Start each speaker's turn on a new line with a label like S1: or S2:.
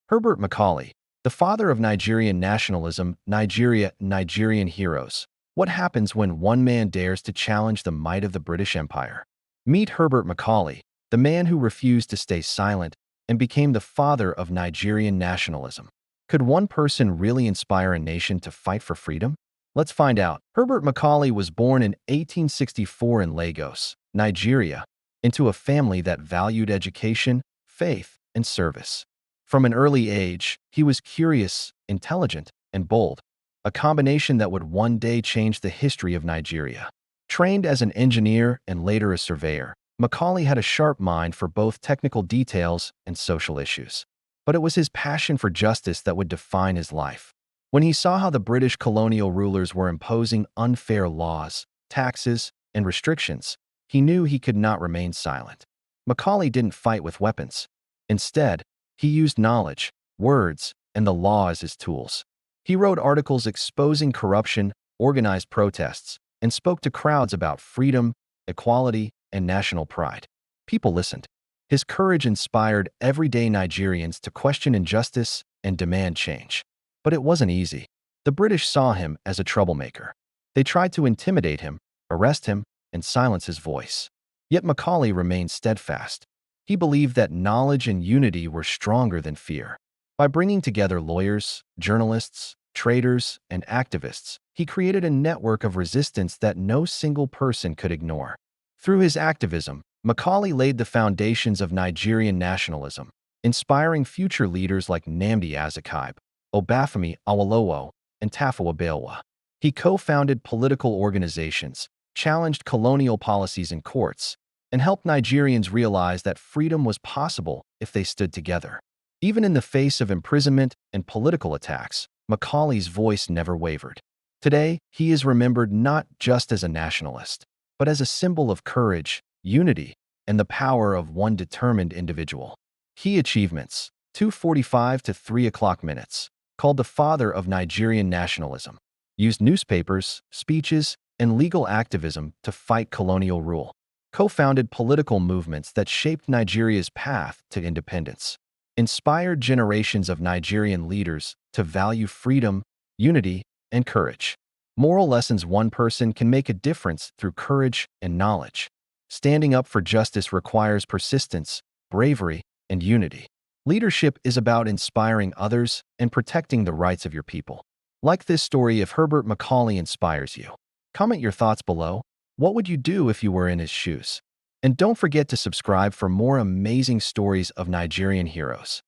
S1: Herbert Macaulay, the father of Nigerian nationalism, Nigerian heroes. What happens when one man dares to challenge the might of the British Empire? Meet Herbert Macaulay, the man who refused to stay silent and became the father of Nigerian nationalism. Could one person really inspire a nation to fight for freedom? Let's find out. Herbert Macaulay was born in 1864 in Lagos, Nigeria, into a family that valued education, faith, and service. From an early age, he was curious, intelligent, and bold, a combination that would one day change the history of Nigeria. Trained as an engineer and later a surveyor, Macaulay had a sharp mind for both technical details and social issues. But it was his passion for justice that would define his life. When he saw how the British colonial rulers were imposing unfair laws, taxes, and restrictions, he knew he could not remain silent. Macaulay didn't fight with weapons. Instead, he used knowledge, words, and the law as his tools. He wrote articles exposing corruption, organized protests, and spoke to crowds about freedom, equality, and national pride. People listened. His courage inspired everyday Nigerians to question injustice and demand change. But it wasn't easy. The British saw him as a troublemaker. They tried to intimidate him, arrest him, and silence his voice. Yet Macaulay remained steadfast. He believed that knowledge and unity were stronger than fear. By bringing together lawyers, journalists, traders, and activists, he created a network of resistance that no single person could ignore. Through his activism, Macaulay laid the foundations of Nigerian nationalism, inspiring future leaders like Nnamdi Azikiwe, Obafemi Awolowo, and Tafawa Balewa. He co-founded political organizations, challenged colonial policies in courts, and helped Nigerians realize that freedom was possible if they stood together. Even in the face of imprisonment and political attacks, Macaulay's voice never wavered. Today, he is remembered not just as a nationalist, but as a symbol of courage, unity, and the power of one determined individual. Key achievements: 2:45 to 3 o'clock minutes. Called the father of Nigerian nationalism. Used newspapers, speeches, and legal activism to fight colonial rule. Co-founded political movements that shaped Nigeria's path to independence. Inspired generations of Nigerian leaders to value freedom, unity, and courage. Moral lessons: one person can make a difference through courage and knowledge. Standing up for justice requires persistence, bravery, and unity. Leadership is about inspiring others and protecting the rights of your people. Like this story if Herbert Macaulay inspires you. Comment your thoughts below. What would you do if you were in his shoes? And don't forget to subscribe for more amazing stories of Nigerian heroes.